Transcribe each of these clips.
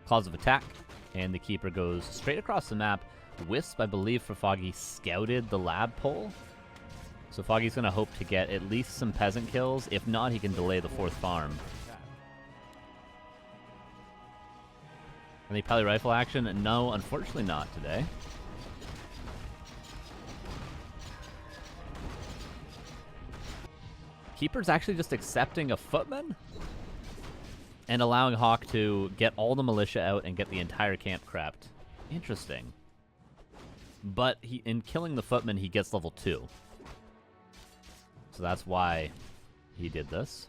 Claws of Attack, and the Keeper goes straight across the map. Wisp, I believe, for Foggy, scouted the lab pole. So Foggy's going to hope to get at least some peasant kills. If not, he can delay the 4th farm. Any Pally Rifle action? No, unfortunately not today. Keeper's actually just accepting a Footman and allowing HawK to get all the militia out and get the entire camp crapped. Interesting. But in killing the Footman, he gets level 2. So that's why he did this.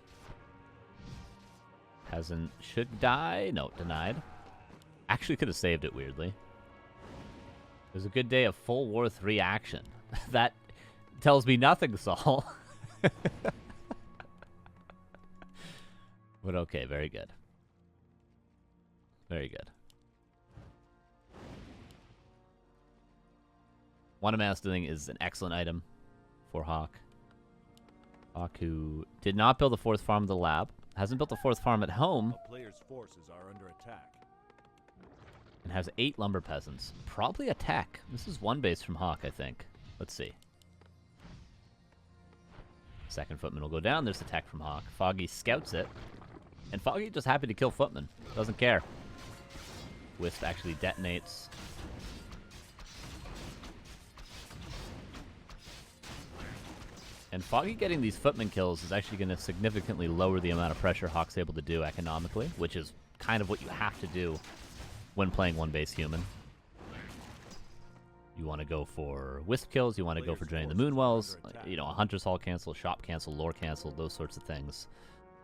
Peasant should die. No, denied. Actually could have saved it, weirdly. It was a good day of full War 3 action. That tells me nothing, Saul. But okay, very good. Very good. One of Mass Doing is an excellent item for HawK. HawK, who did not build the 4th farm of the lab, hasn't built the 4th farm at home, A player's forces are under attack. and has 8 lumber peasants. Probably a tech. This is one base from HawK, I think. Let's see. Second Footman will go down. There's the tech from HawK. Foggy scouts it. And Foggy just happy to kill Footman. Doesn't care. Wisp actually detonates. And Foggy getting these Footman kills is actually going to significantly lower the amount of pressure HawK's able to do economically, which is kind of what you have to do when playing one base human. You want to go for Wisp kills, you want to go for draining the Moonwells, you know, a Hunter's Hall cancel, Shop cancel, Lore cancel, those sorts of things.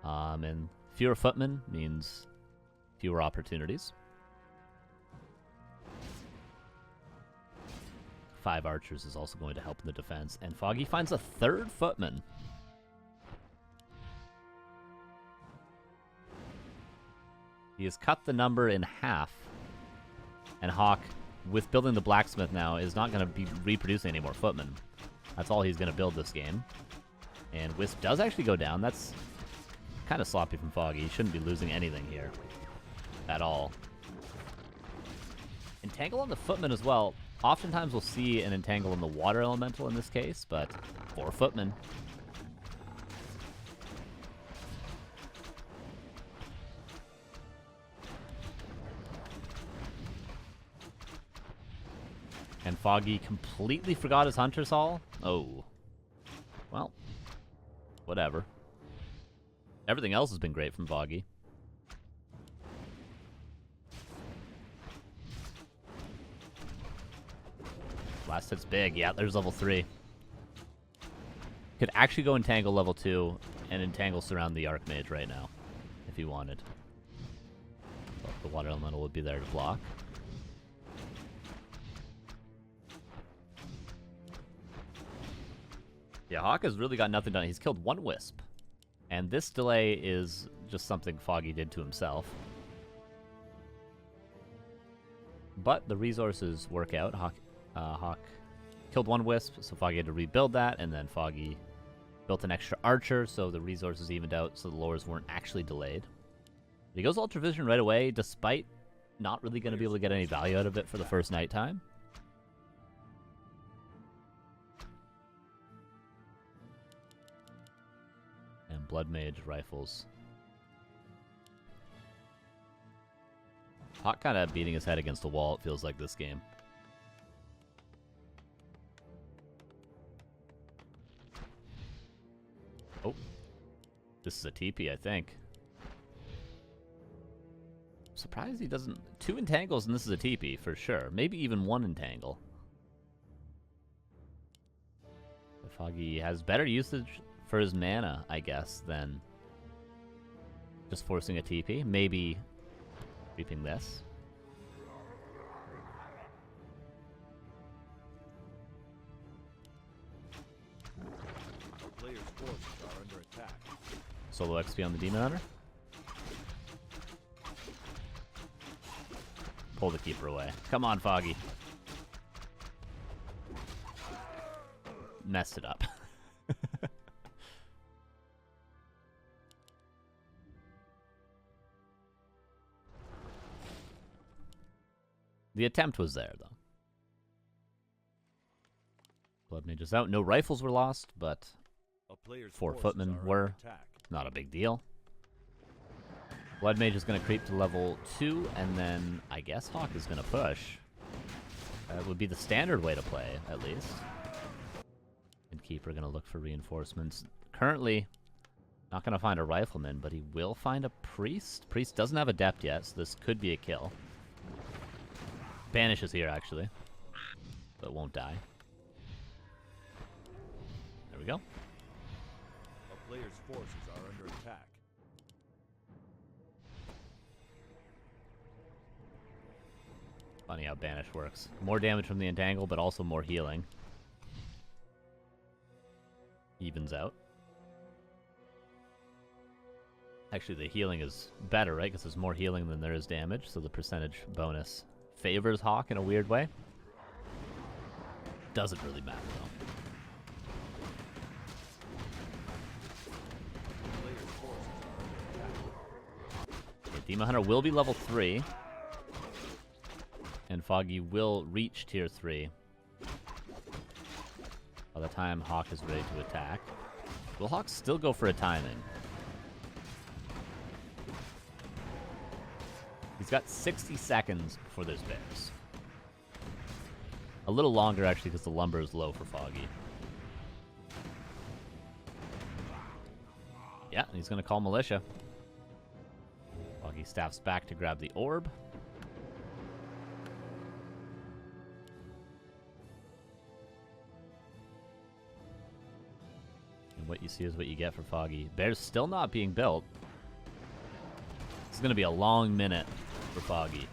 And fewer Footmen means fewer opportunities. 5 archers is also going to help in the defense. And Foggy finds a 3rd Footman. He has cut the number in half. And HawK, with building the blacksmith now, is not going to be reproducing any more Footmen. That's all he's going to build this game. And Wisp does actually go down. That's kind of sloppy from Foggy. He shouldn't be losing anything here. At all. Entangle on the Footman as well. Oftentimes we'll see an entangle in the water elemental in this case, but 4 Footmen. And Foggy completely forgot his Hunter's Hall? Oh. Well, whatever. Everything else has been great from Foggy. Last hit's big. Yeah, there's level 3. Could actually go entangle level 2 and entangle surround the Archmage right now, if he wanted. But the water elemental would be there to block. Yeah, HawK has really got nothing done. He's killed 1 Wisp. And this delay is just something Foggy did to himself. But the resources work out. HawK killed 1 Wisp, so Foggy had to rebuild that, and then Foggy built an extra archer, so the resources evened out, so the lures weren't actually delayed. But he goes Ultravision right away, despite not really going to be able to get any value out of it for the first nighttime. And Blood Mage rifles. HawK kind of beating his head against the wall, it feels like, this game. Oh. This is a TP, I think. I'm surprised he doesn't... 2 entangles and this is a TP, for sure. Maybe even 1 entangle. But Foggy has better usage for his mana, I guess, than just forcing a TP. Maybe reaping this. Players' forces are under attack. Solo XP on the Demon Hunter. Pull the Keeper away. Come on, Foggy. Messed it up. The attempt was there, though. Blood Mage is out. No rifles were lost, but A player's 4 forces footmen are under were. attack. Not a big deal. Blood Mage is going to creep to level 2, and then I guess HawK is going to push. That would be the standard way to play, at least. And Keeper going to look for reinforcements. Currently, not going to find a Rifleman, but he will find a Priest. Priest doesn't have Adept yet, so this could be a kill. Banish is here, actually. But won't die. There we go. A player's forces are under attack. Funny how Banish works. More damage from the Entangle, but also more healing. Evens out. Actually, the healing is better, right? Because there's more healing than there is damage, so the percentage bonus favors HawK in a weird way. Doesn't really matter, though. A player's forces are under attack. Okay, Demon Hunter will be level 3. And Foggy will reach tier 3 by the time HawK is ready to attack. Will HawK still go for a timing? He's got 60 seconds before there's bears. A little longer, actually, because the lumber is low for Foggy. Yeah, he's going to call Militia. Foggy staffs back to grab the orb. And what you see is what you get for Foggy. Bear's still not being built. It's going to be a long minute for Foggy.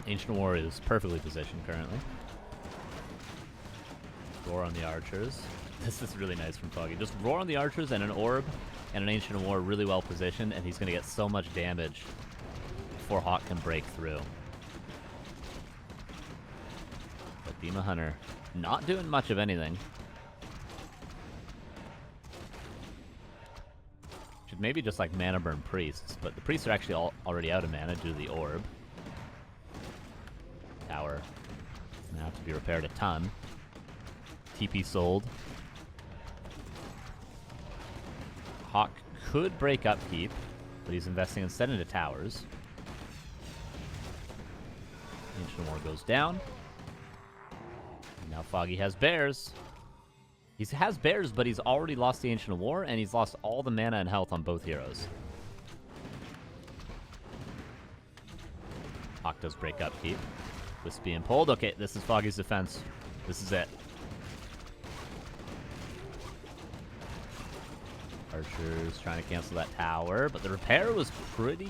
Ancient War is perfectly positioned currently. Roar on the archers. This is really nice from Foggy. Just roar on the archers and an orb and an Ancient War really well positioned, and he's going to get so much damage before HawK can break through. But Demon Hunter not doing much of anything. Should maybe just like mana burn priests, but the priests are actually already out of mana due to the orb. Tower gonna have to be repaired a ton. TP sold. HawK could break upkeep, but he's investing instead into towers. Ancient War goes down. And now Foggy has bears. He has bears, but he's already lost the Ancient War, and he's lost all the mana and health on both heroes. HawK does break upkeep. Wisp being pulled. Okay, this is Foggy's defense. This is it. Archers trying to cancel that tower, but the repair was pretty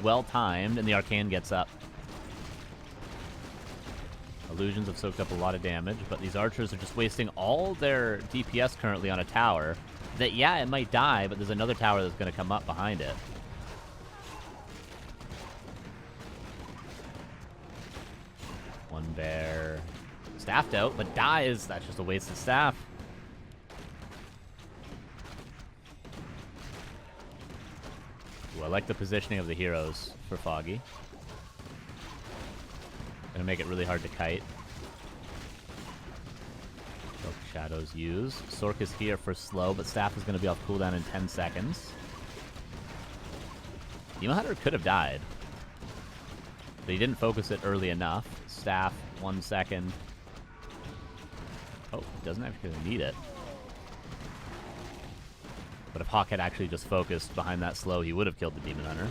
well timed, and the Arcane gets up. Illusions have soaked up a lot of damage, but these archers are just wasting all their DPS currently on a tower that, yeah, it might die, but there's another tower that's going to come up behind it. One bear staffed out, but dies. That's just a waste of staff. Ooh, I like the positioning of the heroes for Foggy. Gonna make it really hard to kite. Silk Shadows used. Sork is here for slow, but staff is gonna be off cooldown in 10 seconds. Demon Hunter could have died, but he didn't focus it early enough. Staff, 1 second. Oh, doesn't actually need it. But if HawK had actually just focused behind that slow, he would have killed the Demon Hunter.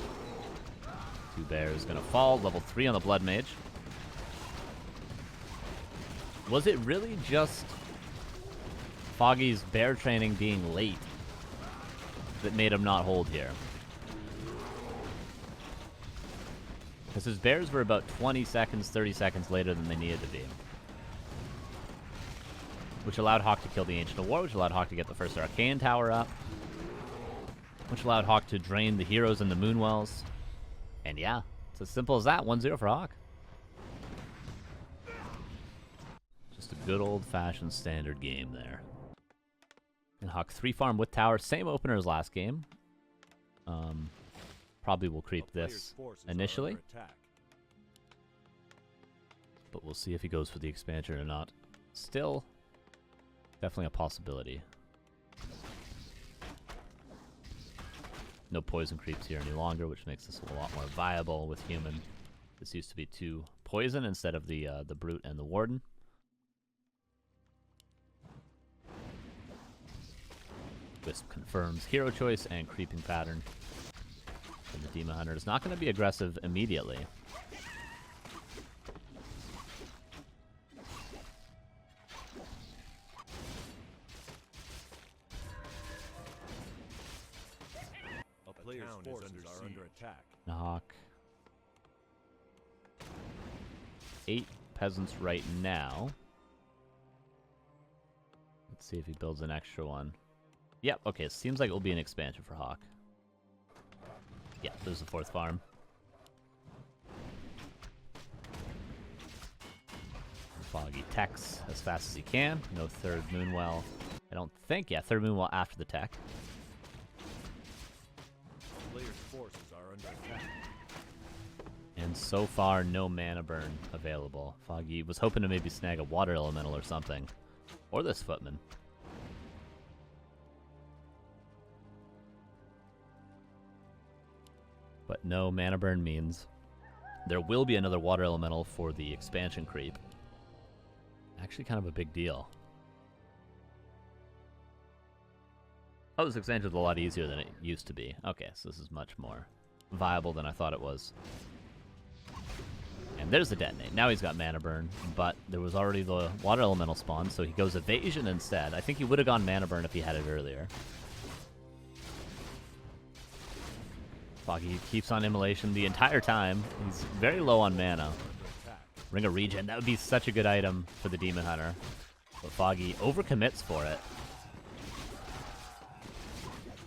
2 bears gonna fall. Level 3 on the Blood Mage. Was it really just Foggy's bear training being late that made him not hold here? Because his bears were about 20 seconds, 30 seconds later than they needed to be. Which allowed HawK to kill the Ancient War, which allowed HawK to get the first Arcane Tower up. Which allowed HawK to drain the heroes and the Moonwells. And yeah, it's as simple as that. 1-0 for HawK. Just a good old-fashioned standard game there. And HawK 3 farm with tower. Same opener as last game. Probably will creep this initially, but we'll see if he goes for the expansion or not. Still, definitely a possibility. No poison creeps here any longer, which makes this a lot more viable with human. This used to be 2 poison instead of the brute and the warden. Wisp confirms hero choice and creeping pattern. And the Demon Hunter is not going to be aggressive immediately. A player's forces are under attack. HawK. 8 peasants right now. Let's see if he builds an extra one. Yep, okay, seems like it will be an expansion for HawK. Yeah, there's the 4th farm. Foggy techs as fast as he can. No 3rd Moonwell. I don't think. Yeah, 3rd Moonwell after the tech. Player's forces are under attack. And so far, no mana burn available. Foggy was hoping to maybe snag a water elemental or something. Or this footman. But no mana burn means there will be another water elemental for the expansion creep. Actually kind of a big deal. Oh, this expansion is a lot easier than it used to be. Okay, so this is much more viable than I thought it was. And there's the detonate. Now he's got mana burn, but there was already the water elemental spawn, so he goes evasion instead. I think he would have gone mana burn if he had it earlier. Foggy keeps on immolation the entire time. He's very low on mana. Ring of Regen, that would be such a good item for the Demon Hunter. But Foggy overcommits for it.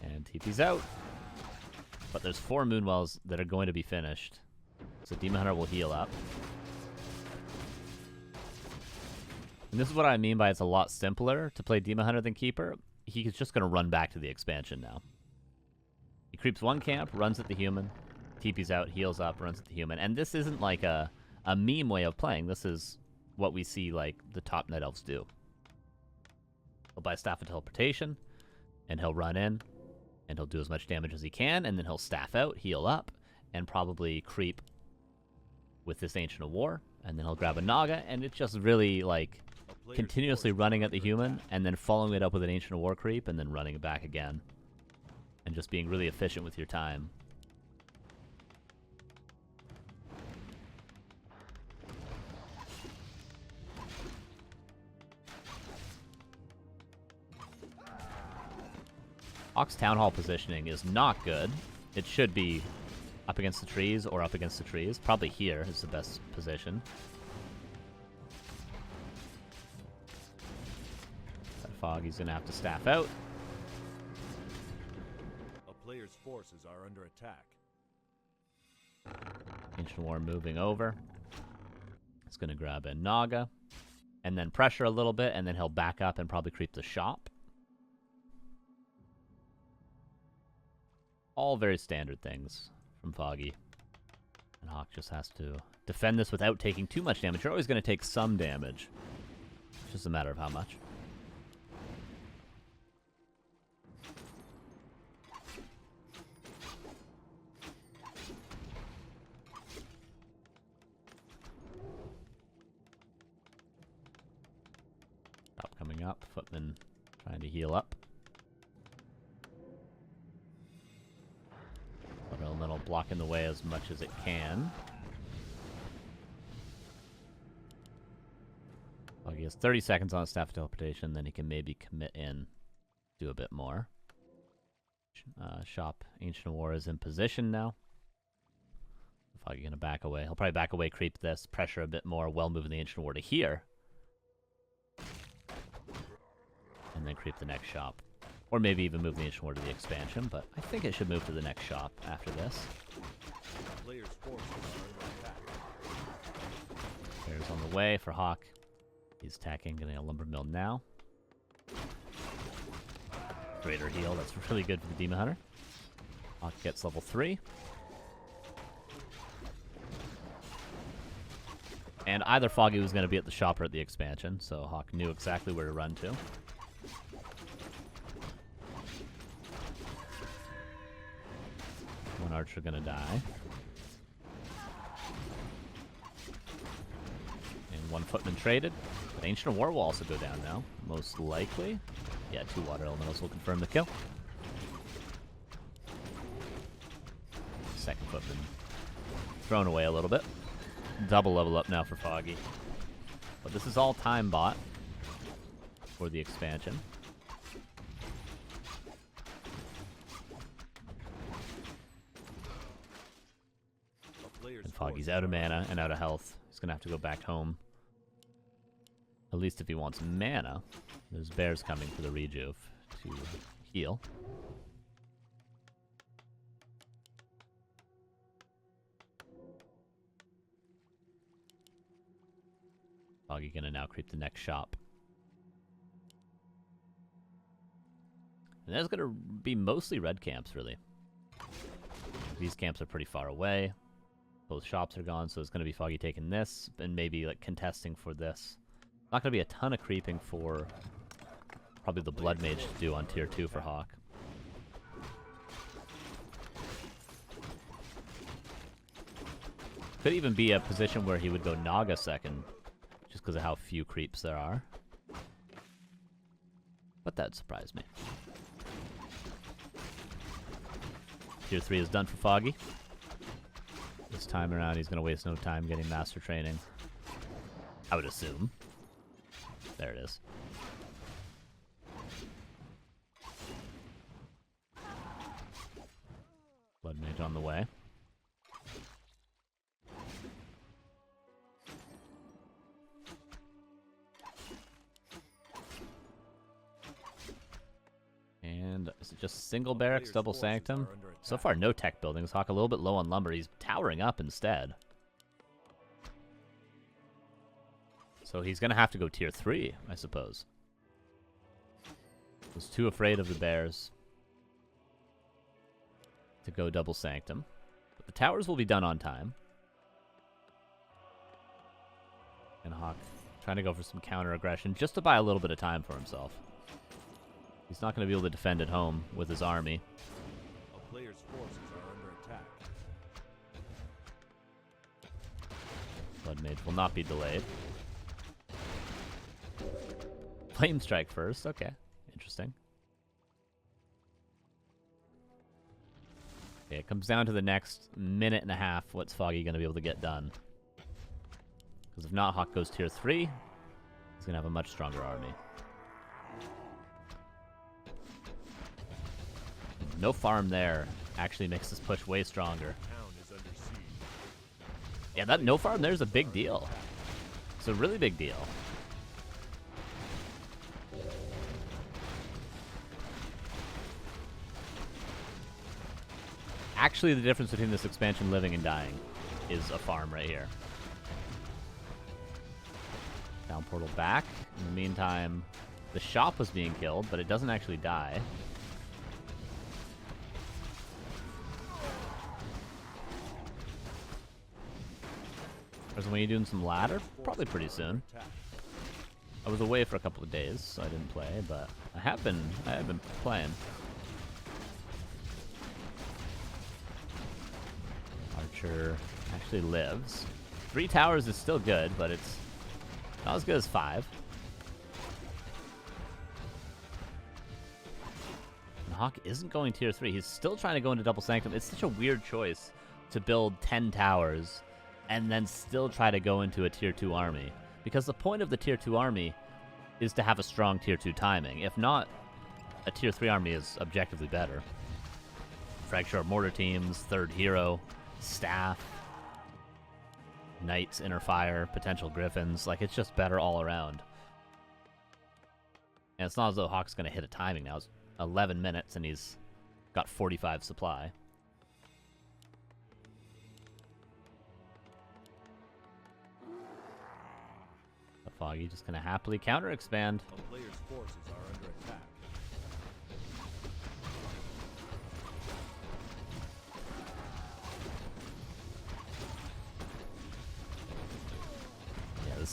And TP's out. But there's 4 Moonwells that are going to be finished. So Demon Hunter will heal up. And this is what I mean by it's a lot simpler to play Demon Hunter than Keeper. He's just going to run back to the expansion now. He creeps 1 camp, runs at the human, TP's out, heals up, runs at the human. And this isn't like a meme way of playing. This is what we see like the top Night Elves do. He'll buy Staff of Teleportation, and he'll run in, and he'll do as much damage as he can, and then he'll staff out, heal up, and probably creep with this Ancient of War, and then he'll grab a Naga, and it's just really like continuously running at the human, and then following it up with an Ancient of War creep, and then running it back again. And just being really efficient with your time. HawK's Town Hall positioning is not good. It should be up against the trees or up against the trees. Probably here is the best position. That Foggy's gonna have to staff out. Player's forces are under attack. Ancient War moving over. It's going to grab a Naga. And then pressure a little bit, and then he'll back up and probably creep the shop. All very standard things from Foggy. And HawK just has to defend this without taking too much damage. You're always going to take some damage. It's just a matter of how much. Coming up, Footman trying to heal up. Water Elemental blocking the way as much as it can. Well, he has 30 seconds on Staff of Teleportation, then he can maybe commit in, do a bit more. Shop Ancient War is in position now. Foggy gonna back away. He'll probably back away, creep this, pressure a bit more, well moving the Ancient War to here. And then creep the next shop. Or maybe even move the Ancient War to the expansion, but I think it should move to the next shop after this. Player's forces are under attack. There's on the way for HawK. He's attacking, getting a Lumber Mill now. Greater heal, that's really good for the Demon Hunter. HawK gets level 3. And either Foggy was going to be at the shop or at the expansion, so HawK knew exactly where to run to. One archer going to die. And one footman traded. But Ancient of War will also go down now, most likely. Yeah, 2 water elementals will confirm the kill. Second footman thrown away a little bit. Double level up now for Foggy. But this is all time bought for the expansion. And Foggy's out of mana and out of health. He's going to have to go back home. At least if he wants mana. There's bears coming for the rejuve to heal. Foggy gonna now creep the next shop. And that's gonna be mostly red camps, really. These camps are pretty far away. Both shops are gone, so it's gonna be Foggy taking this, and maybe like contesting for this. Not gonna be a ton of creeping for probably the Blood Mage to do on tier 2 for HawK. Could even be a position where he would go Naga second, just because of how few creeps there are. But that'd surprise me. Tier 3 is done for Foggy. This time around, he's going to waste no time getting master training. I would assume. There it is. Blood Mage on the way. And is it just single barracks, double sanctum? So far, no tech buildings. HawK a little bit low on lumber. He's towering up instead. So he's going to have to go tier 3, I suppose. Was too afraid of the bears to go double sanctum. But the towers will be done on time. And HawK trying to go for some counter aggression just to buy a little bit of time for himself. He's not going to be able to defend at home with his army. A player's forces are under attack. Blood Mage will not be delayed. Flame Strike first. Okay. Interesting. Okay, it comes down to the next minute and a half. What's Foggy going to be able to get done? Because if not, HawK goes tier 3. He's going to have a much stronger army. No farm there actually makes this push way stronger. Yeah, that no farm there is a big deal. It's a really big deal. Actually, the difference between this expansion living and dying is a farm right here. Down portal back. In the meantime, the shop was being killed, but it doesn't actually die. When you doing some ladder? Probably pretty soon. I was away for a couple of days, so I didn't play, but I have been playing. Archer actually lives. 3 towers is still good, but it's not as good as 5. And HawK isn't going tier 3. He's still trying to go into double sanctum. It's such a weird choice to build 10 towers and then still try to go into a tier 2 army. Because the point of the tier 2 army is to have a strong tier 2 timing. If not, a tier 3 army is objectively better. Fragshore mortar teams, 3rd hero, staff, knights, inner fire, potential griffins. Like, it's just better all around. And it's not as though HawK's going to hit a timing now. It's 11 minutes and he's got 45 supply. Foggy just gonna happily counter expand. A player's forces are under attack.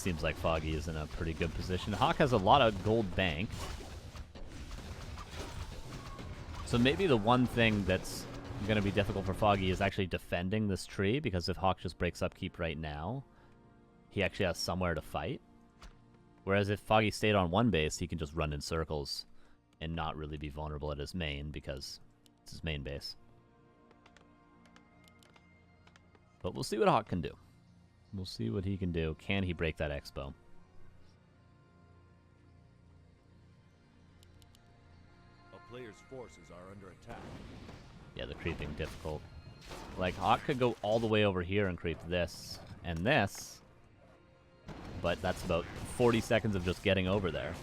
seems like Foggy is in a pretty good position. HawK has a lot of gold bank. So maybe the one thing that's going to be difficult for Foggy is actually defending this tree, because if HawK just breaks upkeep right now, he actually has somewhere to fight. Whereas if Foggy stayed on one base, he can just run in circles and not really be vulnerable at his main, because it's his main base. But we'll see what HawK can do. We'll see what he can do. Can he break that Expo? A player's forces are under attack. Yeah, the creeping difficult. Like, HawK could go all the way over here and creep this and this, but that's about 40 seconds of just getting over there.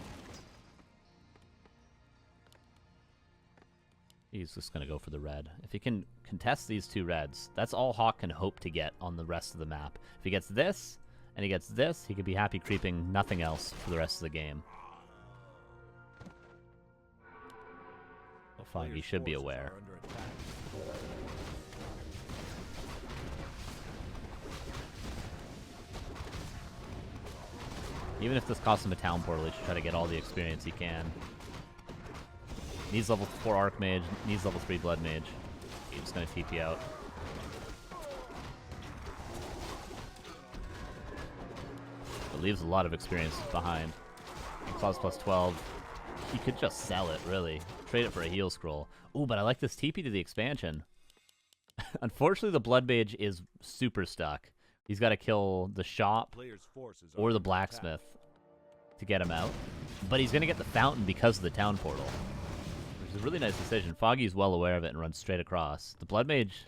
He's just going to go for the red. If he can contest these two reds, that's all HawK can hope to get on the rest of the map. If he gets this, and he gets this, he could be happy creeping nothing else for the rest of the game. Well, Foggy should be aware. Even if this costs him a town portal, he should try to get all the experience he can. Needs level 4 Archmage, needs level 3 Blood Mage. He's just gonna TP out. It leaves a lot of experience behind. And Claws plus 12. He could just sell it, really. Trade it for a heal scroll. Ooh, but I like this TP to the expansion. Unfortunately, the Blood Mage is super stuck. He's got to kill the shop or the blacksmith to get him out. But he's going to get the fountain because of the town portal, which is a really nice decision. Foggy's well aware of it and runs straight across. The Blood Mage,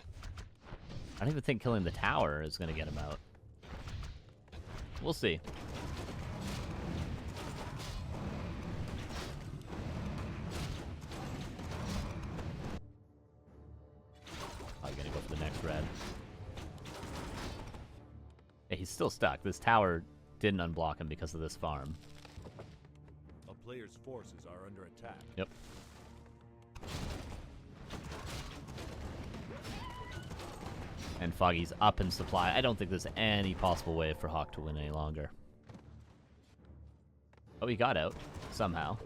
I don't even think killing the tower is going to get him out. We'll see. I'm going to go for the next red. Yeah, he's still stuck. This tower didn't unblock him because of this farm. A player's forces are under attack. Yep. And Foggy's up in supply. I don't think there's any possible way for HawK to win any longer. Oh, he got out somehow.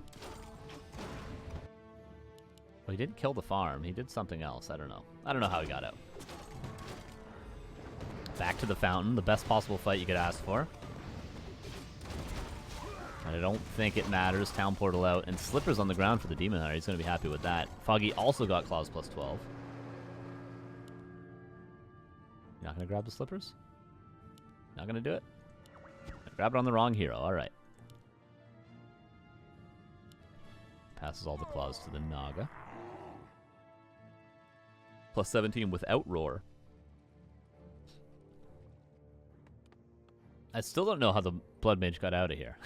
Well, he didn't kill the farm. He did something else. I don't know. I don't know how he got out. Back to the fountain. The best possible fight you could ask for. And I don't think it matters. Town portal out. And Slipper's on the ground for the Demon Hunter. He's going to be happy with that. Foggy also got Claws plus 12. You're not going to grab the Slippers? Not going to do it? Grab it on the wrong hero. All right. Passes all the claws to the Naga. Plus 17 without Roar. I still don't know how the Blood Mage got out of here.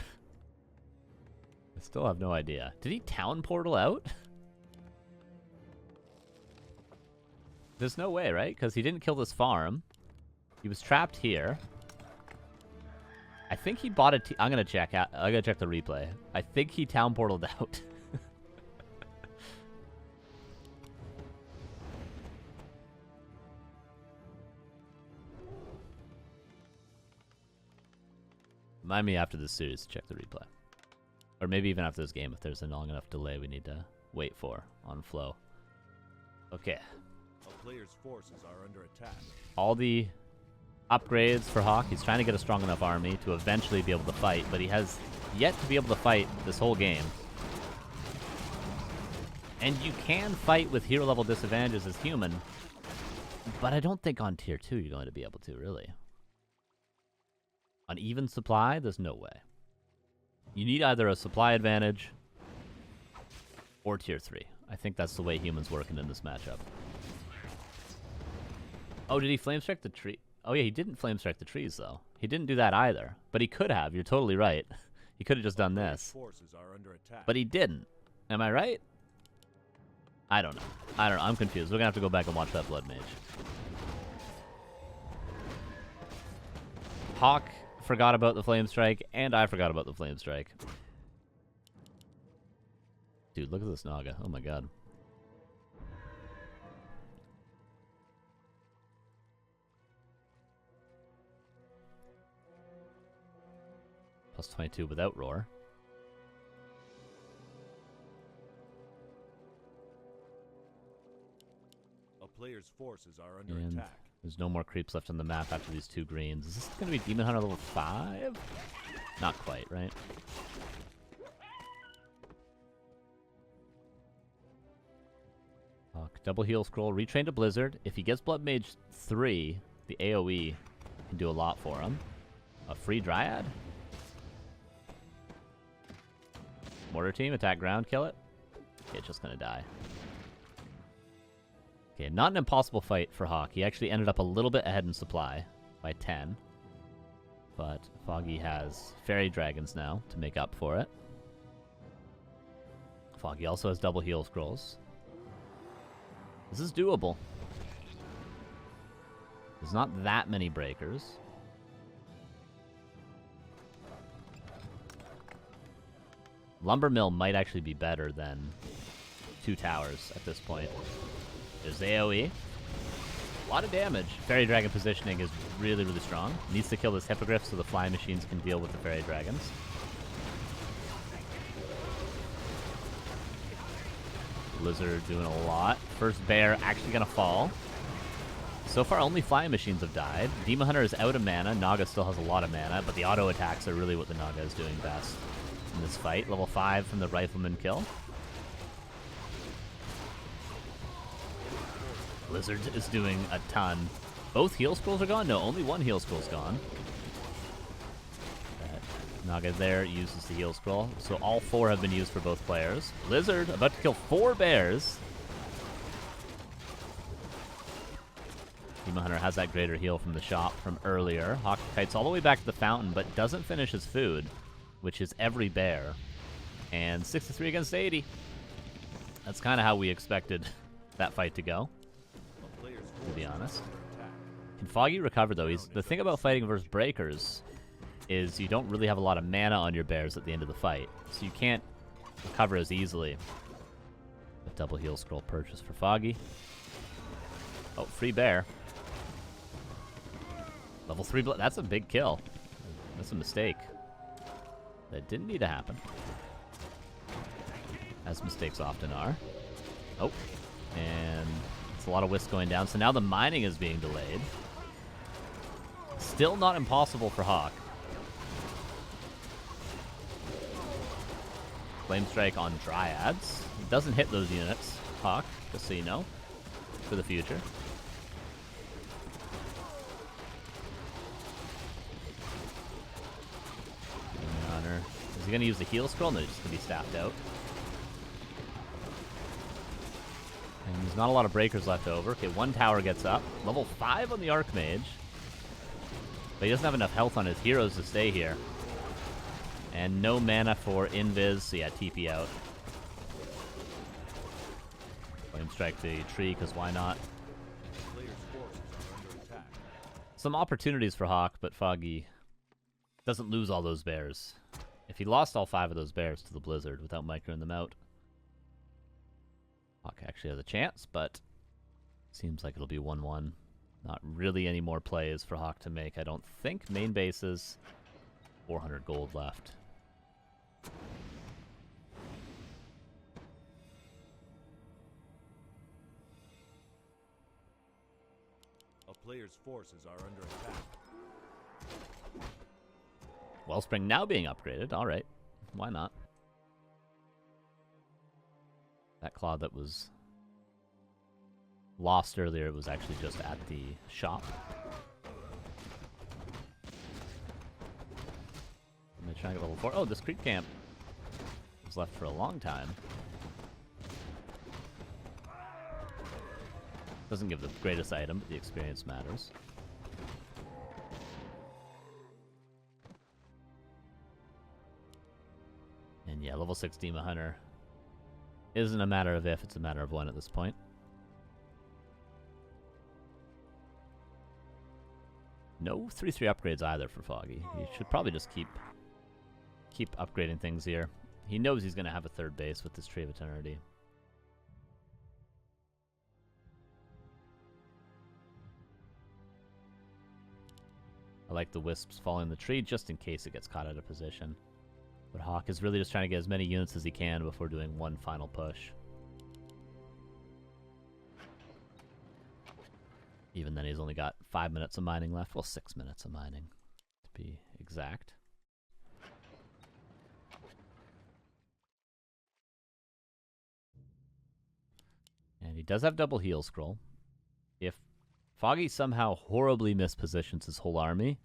I still have no idea. Did he town portal out? There's no way, right? Because he didn't kill this farm. He was trapped here. I think he bought a I'm going to check out. I'm going to check the replay. I think he town portaled out. Remind me after this series to check the replay. Or maybe even after this game if there's a long enough delay we need to wait for on flow. Okay. A player's forces are under attack. All the upgrades for HawK. He's trying to get a strong enough army to eventually be able to fight, but he has yet to be able to fight this whole game. And you can fight with hero level disadvantages as human, but I don't think on tier 2 you're going to be able to, really. On even supply, there's no way. You need either a supply advantage or tier 3. I think that's the way humans working in this matchup. Oh, did he flame strike the tree? Oh yeah, he didn't flame strike the trees though. He didn't do that either. But he could have. You're totally right. He could have just done this. But he didn't. Am I right? I don't know. I don't know. I'm confused. We're gonna have to go back and watch that Blood Mage. HawK forgot about the Flame Strike, and I forgot about the Flame Strike. Dude, look at this Naga. Oh my god. Plus 22 without Roar. A player's forces are under And attack. there's no more creeps left on the map after these 2 greens. Is this going to be Demon Hunter level 5? Not quite, right? Double heal scroll, retrain to Blizzard. If he gets Blood Mage 3, the AoE can do a lot for him. A free Dryad? Mortar team, attack ground, kill it. Okay, it's just gonna die. Okay, not an impossible fight for HawK. He actually ended up a little bit ahead in supply by 10. But Foggy has Fairy Dragons now to make up for it. Foggy also has double heal scrolls. This is doable. There's not that many breakers. Lumber Mill might actually be better than 2 towers at this point. There's the AoE. A lot of damage. Fairy Dragon positioning is really, really strong. Needs to kill this Hippogriff so the fly machines can deal with the Fairy Dragons. Blizzard doing a lot. First bear actually gonna fall. So far, only flying machines have died. Demon Hunter is out of mana. Naga still has a lot of mana, but the auto attacks are really what the Naga is doing best in this fight. Level 5 from the Rifleman kill. Blizzard is doing a ton. Both heal scrolls are gone? No, only one heal scroll's gone. Naga there uses the heal scroll. So all 4 have been used for both players. Blizzard about to kill 4 bears. Demon Hunter has that greater heal from the shop from earlier. HawK kites all the way back to the fountain, but doesn't finish his food, which is every bear. And 63 against 80. That's kind of how we expected that fight to go, to be honest. Can Foggy recover, though? The thing about fighting versus breakers is you don't really have a lot of mana on your bears at the end of the fight, so you can't recover as easily. A double heal scroll purchase for Foggy. Oh, free bear. Level 3 blood. That's a big kill. That's a mistake. That didn't need to happen. As mistakes often are. Oh. And it's a lot of wisp going down. So now the mining is being delayed. Still not impossible for HawK. Flame Strike on Dryads. It doesn't hit those units, HawK, just so you know, for the future. Honor. Is he going to use the heal scroll? No, he's just going to be staffed out. And there's not a lot of breakers left over. Okay, 1 tower gets up. Level 5 on the Archmage. But he doesn't have enough health on his heroes to stay here. And no mana for Invis, so yeah, TP out. Flame Strike the tree, because why not? Some opportunities for HawK, but Foggy doesn't lose all those bears. If he lost all 5 of those bears to the Blizzard without microing them out, HawK actually has a chance, but seems like it'll be 1-1. Not really any more plays for HawK to make, I don't think. Main bases, 400 gold left. A player's forces are under attack. Wellspring now being upgraded. All right. Why not? That claw that was lost earlier was actually just at the shop. I'm going to try and get level 4. Oh, this creep camp was left for a long time. Doesn't give the greatest item, but the experience matters. And yeah, level 6 Demon Hunter isn't a matter of if, it's a matter of when at this point. No 3/3 upgrades either for Foggy. He should probably just keep upgrading things here. He knows he's going to have a 3rd base with this Tree of Eternity. I like the wisps falling in the tree just in case it gets caught out of position. But HawK is really just trying to get as many units as he can before doing one final push. Even then, he's only got 5 minutes of mining left. Well, 6 minutes of mining, to be exact. And he does have double heal scroll. If Foggy somehow horribly mispositions his whole army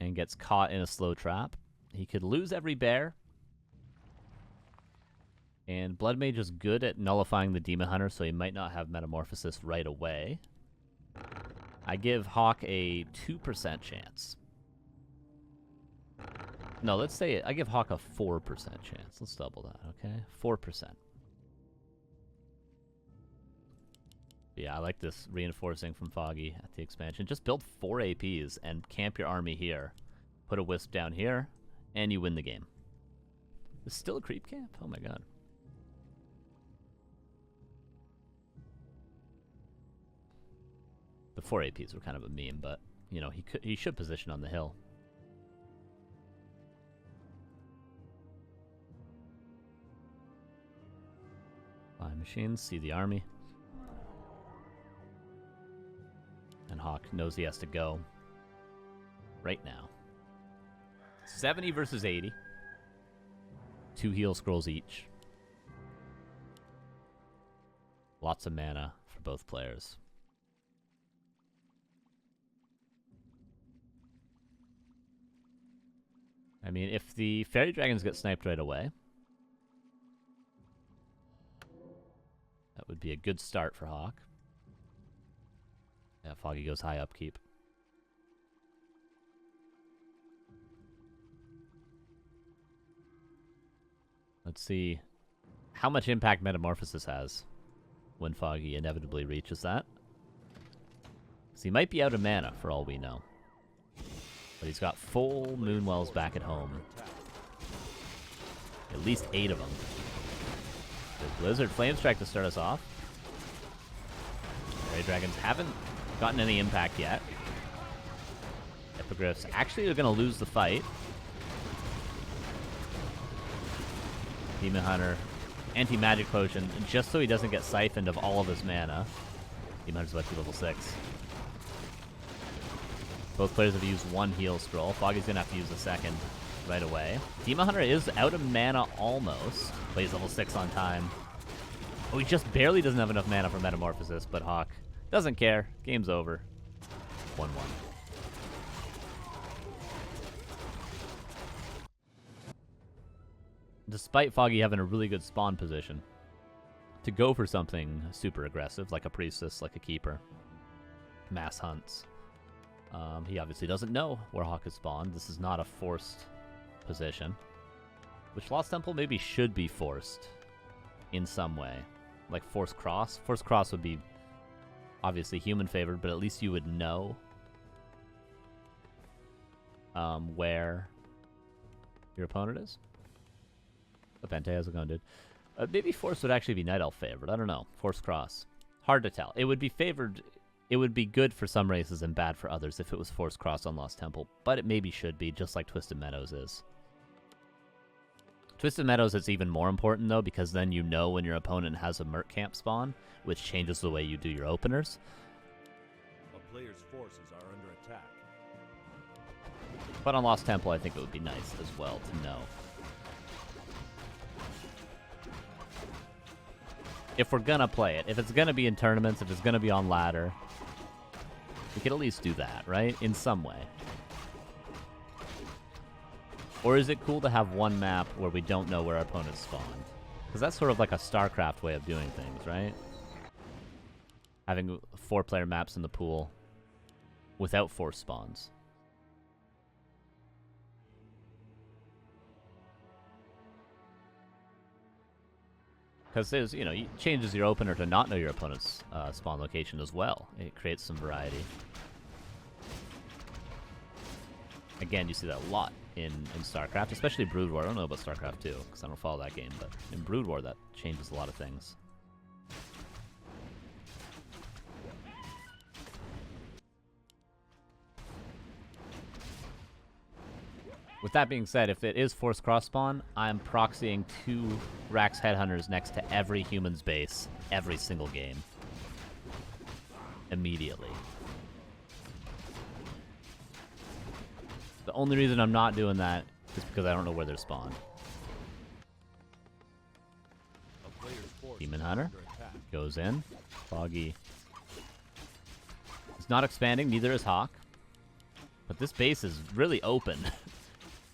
and gets caught in a slow trap, he could lose every bear. And Blood Mage is good at nullifying the Demon Hunter, so he might not have Metamorphosis right away. I give HawK a 2% chance. No, let's say I give HawK a 4% chance. Let's double that, okay? 4%. Yeah, I like this reinforcing from Foggy at the expansion. Just build 4 APs and camp your army here. Put a wisp down here, and you win the game. It's still a creep camp? Oh my god. The 4 APs were kind of a meme, but, you know, he should position on the hill. Flying machines, see the army. And HawK knows he has to go right now. 70 versus 80. 2 heal scrolls each. Lots of mana for both players. I mean, if the Fairy Dragons get sniped right away, that would be a good start for HawK. Yeah, Foggy goes high upkeep. Let's see how much impact Metamorphosis has when Foggy inevitably reaches that. So he might be out of mana for all we know. But he's got full Moonwells back at home. At least 8 of them. The Blizzard Flamestrike to start us off. Fairy Dragons haven't gotten any impact yet. Hippogriffs actually are going to lose the fight. Demon Hunter, anti-magic potion, just so he doesn't get siphoned of all of his mana. Demon Hunter's about to be level 6. Both players have used 1 heal scroll. Foggy's going to have to use a second right away. Demon Hunter is out of mana almost, but he's level 6 on time. Oh, he just barely doesn't have enough mana for Metamorphosis, but HawK doesn't care. Game's over. 1-1. Despite Foggy having a really good spawn position, to go for something super aggressive, like a Priestess, like a Keeper, mass hunts, he obviously doesn't know where HawK is spawned. This is not a forced position, which Lost Temple maybe should be forced in some way. Like Force Cross. Force Cross would be obviously human favored, but at least you would know where your opponent is. Pente, how's it going, dude? Maybe Force would actually be Night Elf favored. I don't know. Force Cross. Hard to tell. It would be favored. It would be good for some races and bad for others if it was Force Cross on Lost Temple, but it maybe should be, just like Twisted Meadows is. Twisted Meadows is even more important, though, because then you know when your opponent has a Merc Camp spawn, which changes the way you do your openers. A player's forces are under attack. But on Lost Temple, I think it would be nice as well to know. If we're gonna play it, if it's gonna be in tournaments, if it's gonna be on ladder, we could at least do that, right? In some way. Or is it cool to have one map where we don't know where our opponents spawned? Because that's sort of like a StarCraft way of doing things, right? Having 4-player maps in the pool without force spawns. Because there's, you know, it changes your opener to not know your opponent's spawn location as well. It creates some variety. Again, you see that a lot in StarCraft, especially Brood War. I don't know about StarCraft 2, because I don't follow that game, but in Brood War, that changes a lot of things. With that being said, if it is forced cross-spawn, I'm proxying 2 Rax Headhunters next to every human's base every single game. Immediately. The only reason I'm not doing that is because I don't know where they're spawned. Demon Hunter goes in. Foggy is not expanding, neither is HawK. But this base is really open.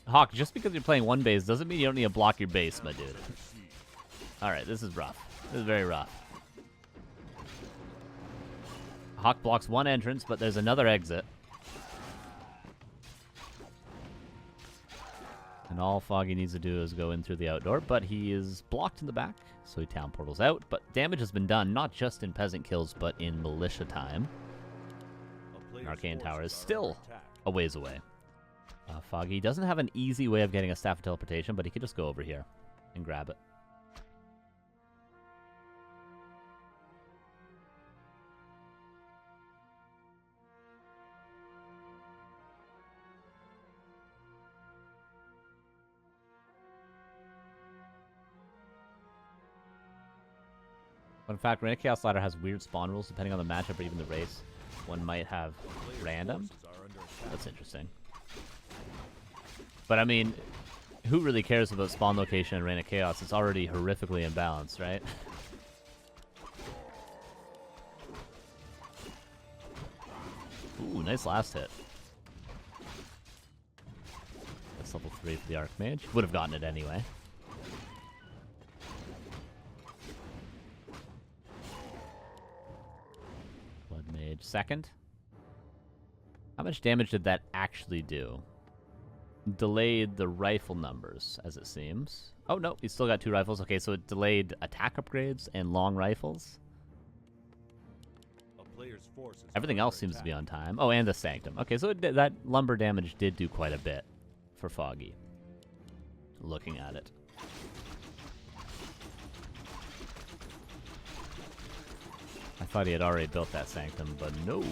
HawK, just because you're playing one base doesn't mean you don't need to block your base, my dude. Alright, this is rough. This is very rough. HawK blocks one entrance, but there's another exit. And all Foggy needs to do is go in through the outdoor, but he is blocked in the back, so he town portals out. But damage has been done, not just in peasant kills, but in militia time. And Arcane Tower is still a ways away. Foggy doesn't have an easy way of getting a Staff of Teleportation, but he could just go over here and grab it. Fun fact, Arena Chaos Ladder has weird spawn rules depending on the matchup or even the race. One might have random. That's interesting. But I mean, who really cares about spawn location in Arena Chaos? It's already horrifically imbalanced, right? Ooh, nice last hit. That's level 3 for the Archmage. Would have gotten it anyway. Blood Mage second. How much damage did that actually do? Delayed the rifle numbers, as it seems. Oh, no, he's still got 2 rifles. Okay, so it delayed attack upgrades and long rifles. Everything else seems to be on time. Oh, and the Sanctum. Okay, so that lumber damage did do quite a bit for Foggy. Looking at it. I thought he had already built that Sanctum, but no.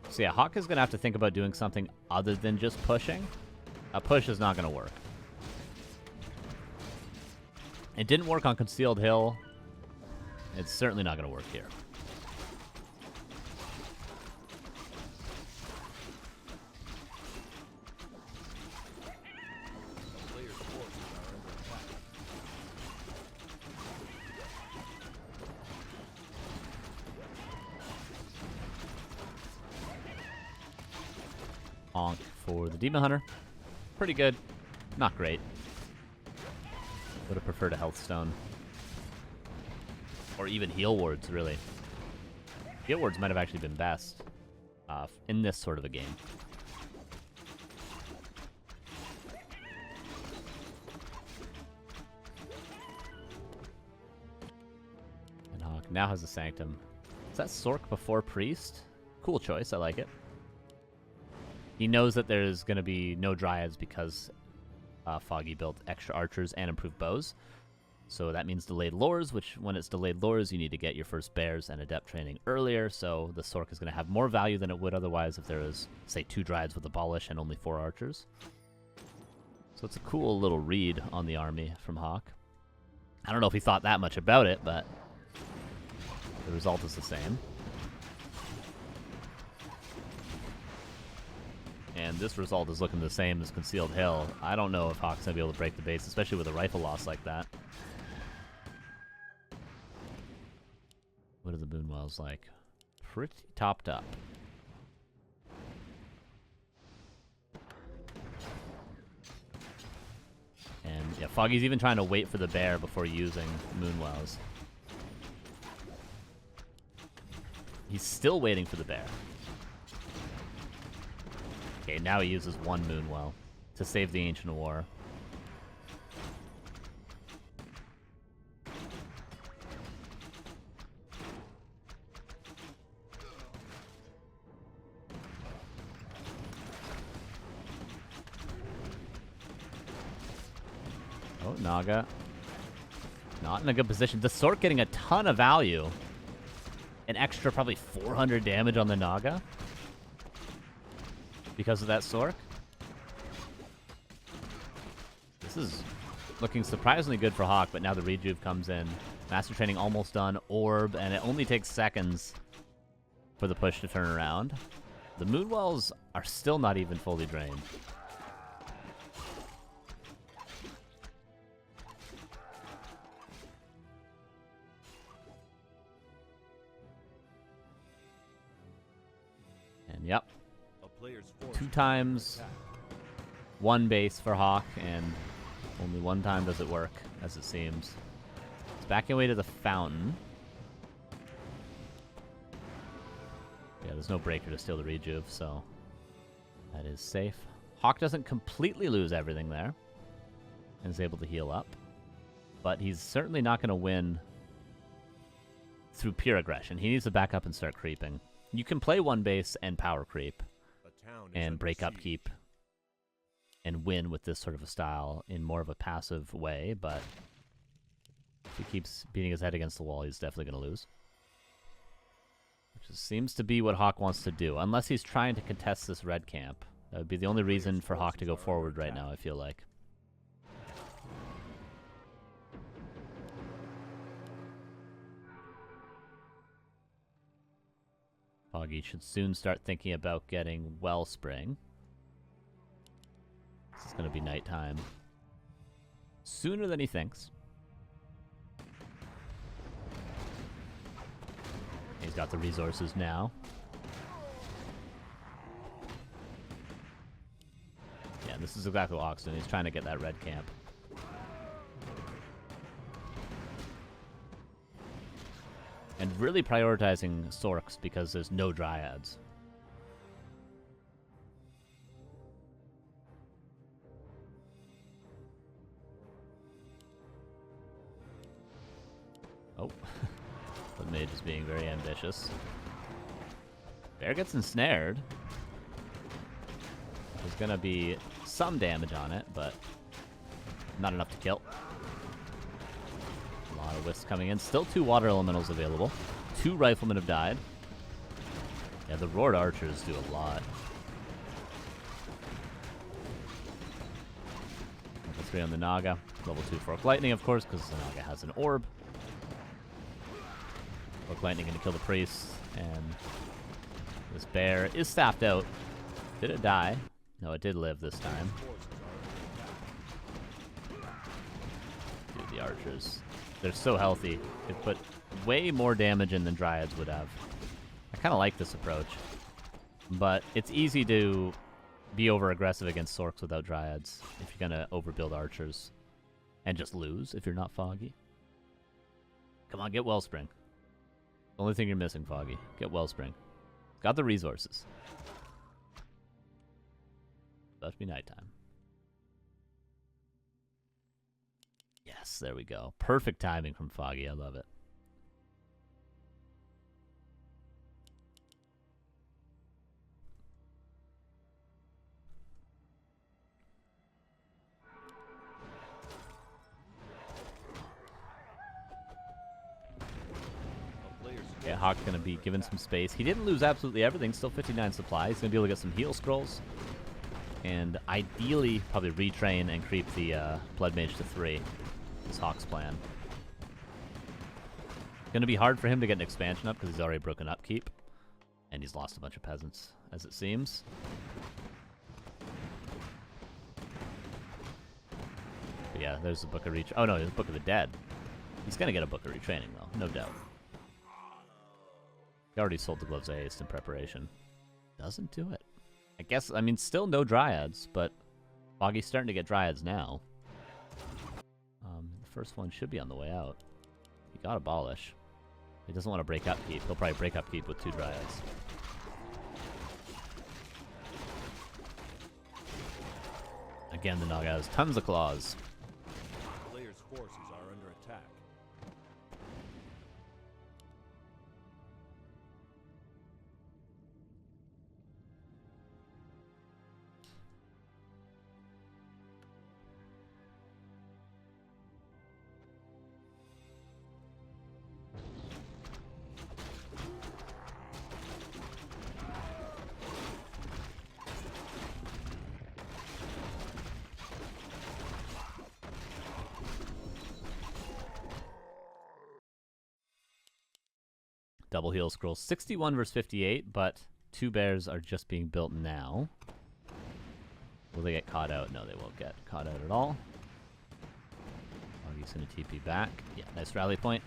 So yeah, HawK is going to have to think about doing something other than just pushing. A push is not going to work. It didn't work on Concealed Hill. It's certainly not going to work here. Honk for the Demon Hunter. Pretty good. Not great. Would have preferred a Health Stone. Or even Heal Wards, really. Heal Wards might have actually been best in this sort of a game. And HawK now has a Sanctum. Is that Sork before Priest? Cool choice, I like it. He knows that there's going to be no Dryads because Foggy built extra archers and improved bows. So that means delayed lures, which when it's delayed lures, you need to get your first bears and adept training earlier. So the Sork is going to have more value than it would otherwise if there was, say, 2 Dryads with Abolish and only 4 archers. So it's a cool little read on the army from HawK. I don't know if he thought that much about it, but the result is the same. And this result is looking the same as Concealed Hill. I don't know if HawK's going to be able to break the base, especially with a rifle loss like that. What are the Moonwells like? Pretty topped up. And yeah, Foggy's even trying to wait for the bear before using Moonwells. He's still waiting for the bear. Okay, now he uses 1 Moonwell to save the Ancient War. Oh, Naga. Not in a good position. The Sork getting a ton of value. An extra probably 400 damage on the Naga. Because of that Sork. This is looking surprisingly good for HawK, but now the rejuve comes in. Master Training almost done. Orb, and it only takes seconds for the push to turn around. The Moonwells are still not even fully drained. And yep, 2 times 1 base for HawK, and only 1 time does it work, as it seems. It's backing away to the fountain. Yeah, there's no breaker to steal the rejuve, so that is safe. HawK doesn't completely lose everything there and is able to heal up, but he's certainly not going to win through pure aggression. He needs to back up and start creeping. You can play 1 base and power creep and break upkeep and win with this sort of a style in more of a passive way, but if he keeps beating his head against the wall, he's definitely going to lose. Which seems to be what HawK wants to do, unless he's trying to contest this red camp. That would be the only reason for HawK to go forward right now, I feel like. Foggy should soon start thinking about getting Wellspring. This is going to be nighttime. Sooner than he thinks. He's got the resources now. Yeah, this is exactly what HawK's doing. He's trying to get that red camp. And really prioritizing Sorks because there's no Dryads. Oh. The mage is being very ambitious. Bear gets ensnared. There's gonna be some damage on it, but not enough to kill. A lot of wisps coming in. Still 2 water elementals available. 2 riflemen have died. Yeah, the roared archers do a lot. Level 3 on the Naga. Level 2 Fork Lightning, of course, because the Naga has an orb. Fork Lightning going to kill the priest, and this bear is staffed out. Did it die? No, it did live this time. Dude, the archers. They're so healthy. They put way more damage in than Dryads would have. I kind of like this approach. But it's easy to be over-aggressive against Sorks without Dryads if you're going to overbuild archers. And just lose if you're not Foggy. Come on, get Wellspring. The only thing you're missing, Foggy. Get Wellspring. Got the resources. About to be nighttime. Yes, there we go. Perfect timing from Foggy. I love it. Yeah, HawK's going to be given some space. He didn't lose absolutely everything. Still 59 supply. He's going to be able to get some heal scrolls. And ideally, probably retrain and creep the Blood Mage to 3. Is HawK's plan. Going to be hard for him to get an expansion up because he's already broken upkeep. And he's lost a bunch of peasants, as it seems. But yeah, there's the Book of Reach. Oh no, there's the Book of the Dead. He's going to get a Book of Retraining, though. No doubt. He already sold the Gloves of Haste in preparation. Doesn't do it. I guess, I mean, still no Dryads, but Foggy's starting to get Dryads now. The first one should be on the way out. He got Abolish. He doesn't want to break upkeep. He'll probably break upkeep with 2 Dryads. Again, the Naga has tons of claws. The player's forces are under attack. Double heal scroll. 61 versus 58, but 2 bears are just being built now. Will they get caught out? No, they won't get caught out at all. Foggy's going to TP back. Yeah, nice rally point.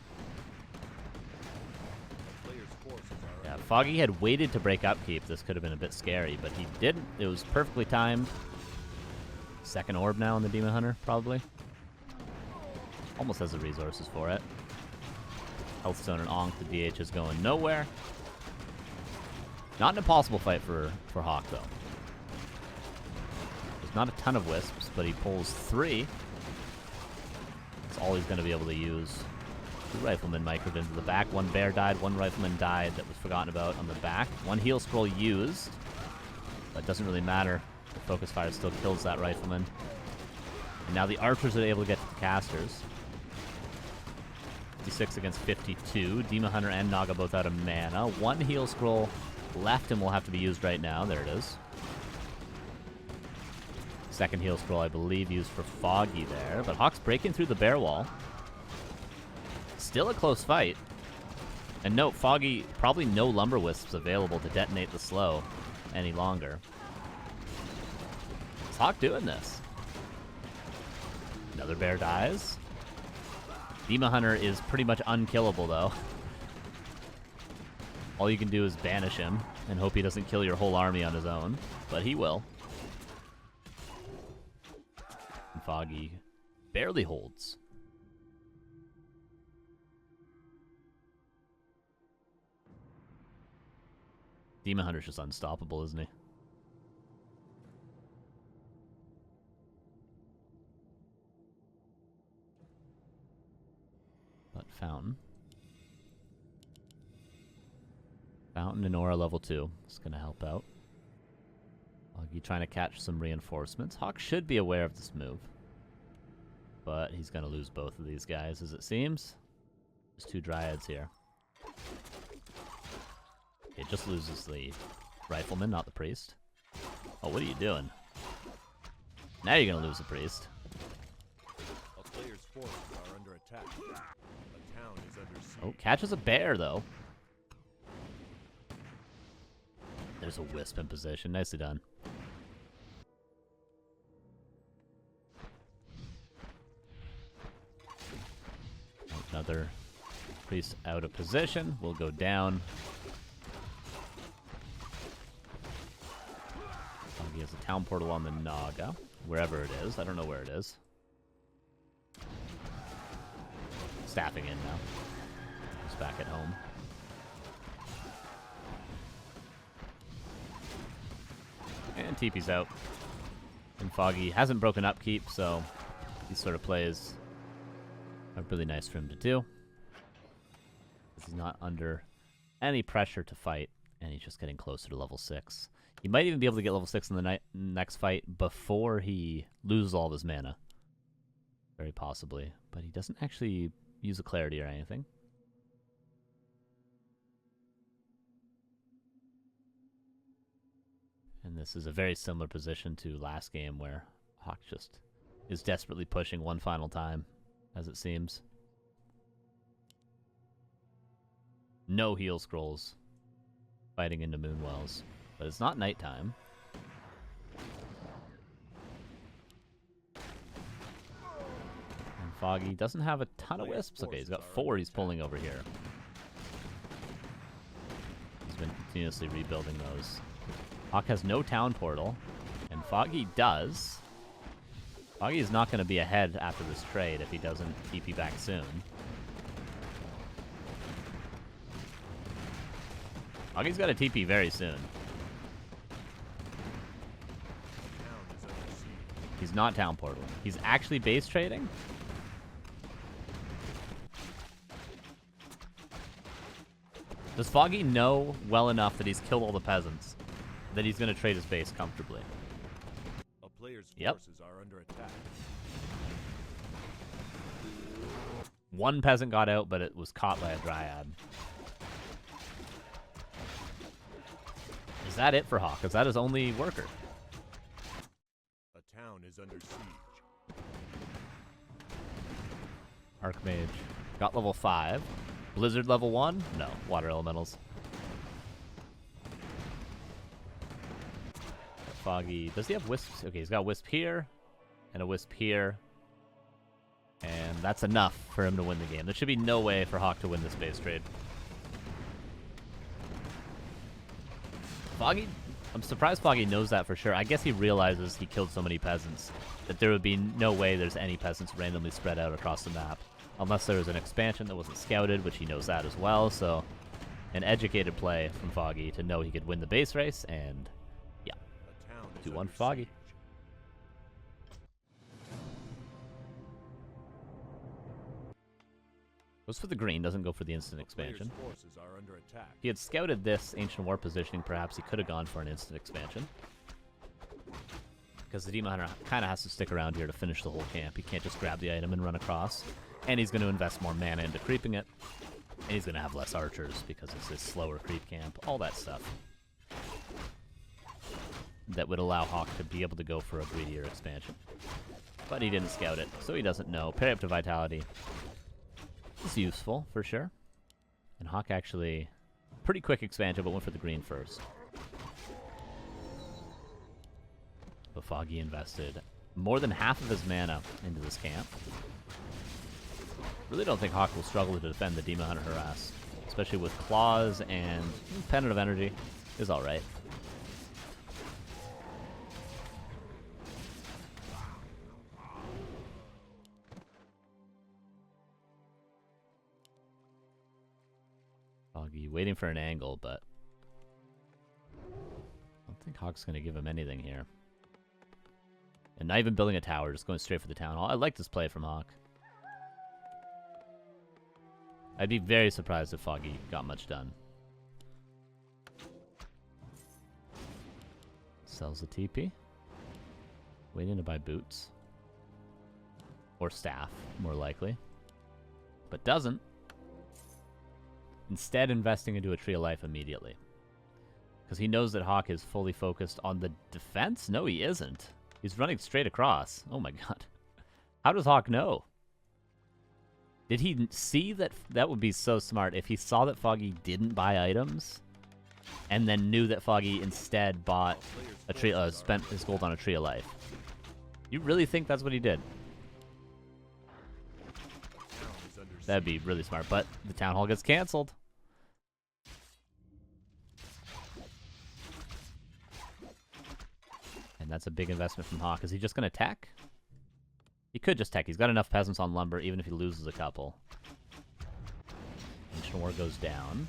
Yeah, Foggy had waited to break upkeep. This could have been a bit scary, but he didn't. It was perfectly timed. Second orb now on the Demon Hunter, probably. Almost has the resources for it. Healthstone and Ankh, the DH is going nowhere. Not an impossible fight for HawK, though. There's not a ton of Wisps, but he pulls 3. That's all he's going to be able to use. 2 Riflemen microed into the back. 1 bear died, 1 Rifleman died that was forgotten about on the back. 1 heal scroll used. That doesn't really matter. The focus fire still kills that Rifleman. And now the archers are able to get to the casters. 56 against 52. Demon Hunter and Naga both out of mana. 1 heal scroll left and will have to be used right now. There it is. Second heal scroll, I believe, used for Foggy there. But HawK's breaking through the bear wall. Still a close fight. And note, Foggy, probably no Lumber Wisps available to detonate the slow any longer. Is HawK doing this? Another bear dies. Demon Hunter is pretty much unkillable, though. All you can do is banish him and hope he doesn't kill your whole army on his own. But he will. And Foggy barely holds. Demon Hunter's just unstoppable, isn't he? But Fountain. Fountain and Aura level 2. It's going to help out. Foggy trying to catch some reinforcements. HawK should be aware of this move. But he's going to lose both of these guys, as it seems. There's 2 Dryads here. It just loses the Rifleman, not the Priest. Oh, what are you doing? Now you're going to lose the Priest. A player's forces are under attack. A town is under siege. Oh, catches a bear, though. There's a Wisp in position. Nicely done. Another Priest out of position. Will go down. He has a town portal on the Naga. Wherever it is. I don't know where it is. Staffing in now. He's back at home. And TP's out. And Foggy hasn't broken upkeep, so these sort of plays are really nice for him to do. He's not under any pressure to fight, and he's just getting closer to level 6. He might even be able to get level 6 in the next fight before he loses all of his mana. Very possibly. But he doesn't actually use a clarity or anything. And this is a very similar position to last game where HawK just is desperately pushing one final time, as it seems. No heal scrolls fighting into Moonwells. But it's not nighttime. And Foggy doesn't have a ton of Wisps. Okay, he's got 4 he's pulling over here. He's been continuously rebuilding those. HawK has no town portal, and Foggy does. Foggy is not going to be ahead after this trade if he doesn't TP back soon. Foggy's got a TP very soon. He's not town portal. He's actually base trading? Does Foggy know well enough that he's killed all the peasants that he's going to trade his base comfortably? A player's forces are under attack. 1 peasant got out, but it was caught by a Dryad. Is that it for HawK? Is that his only worker? A town is under siege. Archmage got level 5. Blizzard level 1? No, water elementals. Foggy, does he have wisps? Okay, he's got a wisp here, and a wisp here. And that's enough for him to win the game. There should be no way for HawK to win this base trade. Foggy, I'm surprised Foggy knows that for sure. I guess he realizes he killed so many peasants that there would be no way there's any peasants randomly spread out across the map. Unless there was an expansion that wasn't scouted, which he knows that as well. So an educated play from Foggy to know he could win the base race, and yeah, 2-1 Foggy. Goes for the green, doesn't go for the instant expansion. Forces are under attack. If he had scouted this Ancient War positioning, perhaps he could have gone for an instant expansion. Because the Demon Hunter kind of has to stick around here to finish the whole camp. He can't just grab the item and run across. And he's going to invest more mana into creeping it. And he's going to have less archers because it's this slower creep camp. All that stuff. That would allow HawK to be able to go for a greedier expansion. But he didn't scout it, so he doesn't know. Parry up to Vitality. It's useful, for sure. And HawK actually, pretty quick expansion, but went for the green first. But Foggy invested more than half of his mana into this camp. Really don't think HawK will struggle to defend the Demon Hunter harass. Especially with Claws and Pendant of Energy is alright. Foggy waiting for an angle, but I don't think HawK's going to give him anything here. And not even building a tower, just going straight for the town hall. I like this play from HawK. I'd be very surprised if Foggy got much done. Sells the TP. Waiting to buy boots. Or staff, more likely. But doesn't. Instead, investing into a Tree of Life immediately. Because he knows that HawK is fully focused on the defense? No, he isn't. He's running straight across. Oh my god. How does HawK know? Did he see that? That would be so smart if he saw that Foggy didn't buy items and then knew that Foggy instead bought a tree, spent his gold on a Tree of Life. You really think that's what he did? That'd be really smart, but the town hall gets canceled. And that's a big investment from HawK. Is he just going to tech? He could just tech. He's got enough peasants on lumber, even if he loses a couple. Ancient War goes down.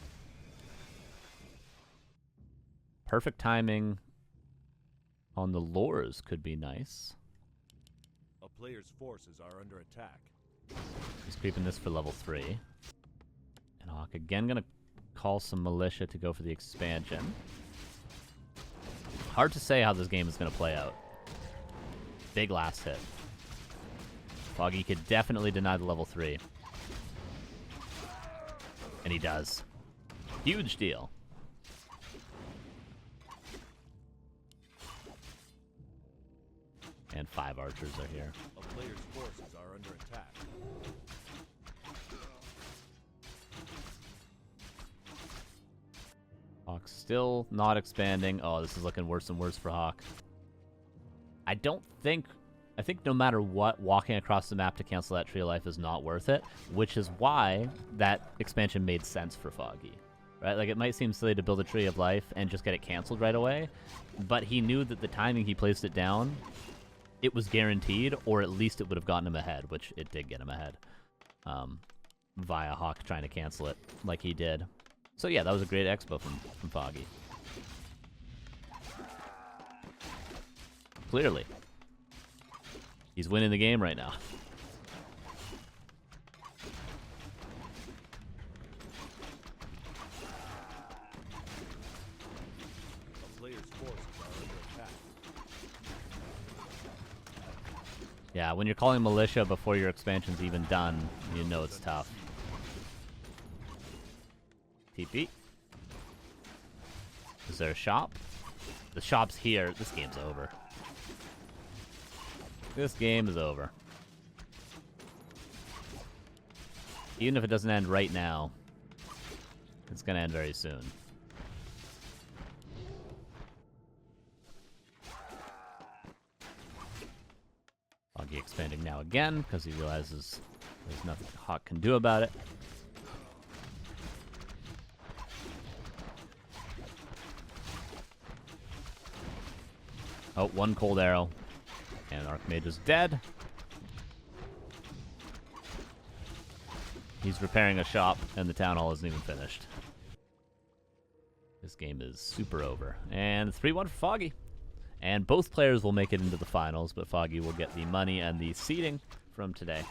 Perfect timing on the lures could be nice. A player's forces are under attack. He's creeping this for level 3. And HawK again gonna call some militia to go for the expansion. Hard to say how this game is gonna play out. Big last hit. Foggy could definitely deny the level 3. And he does. Huge deal. And 5 archers are here. A player's forces are under attack. HawK still not expanding. Oh, this is looking worse and worse for HawK. I think no matter what, walking across the map to cancel that Tree of Life is not worth it, which is why that expansion made sense for Foggy. Right? Like, it might seem silly to build a Tree of Life and just get it canceled right away, but he knew that the timing he placed it down, it was guaranteed, or at least it would have gotten him ahead, which it did get him ahead. Via HawK trying to cancel it like he did. So yeah, that was a great expo from Foggy. Clearly. He's winning the game right now. A player's forces are under attack. Yeah, when you're calling militia before your expansion's even done, you know it's tough. TP. Is there a shop? The shop's here. This game's over. This game is over. Even if it doesn't end right now, It's going to end very soon. Foggy expanding now again because he realizes there's nothing HawK can do about it. Oh, one cold arrow. And Archmage is dead. He's repairing a shop, and the town hall isn't even finished. This game is super over. And 3-1 for Foggy. And both players will make it into the finals, but Foggy will get the money and the seeding from today.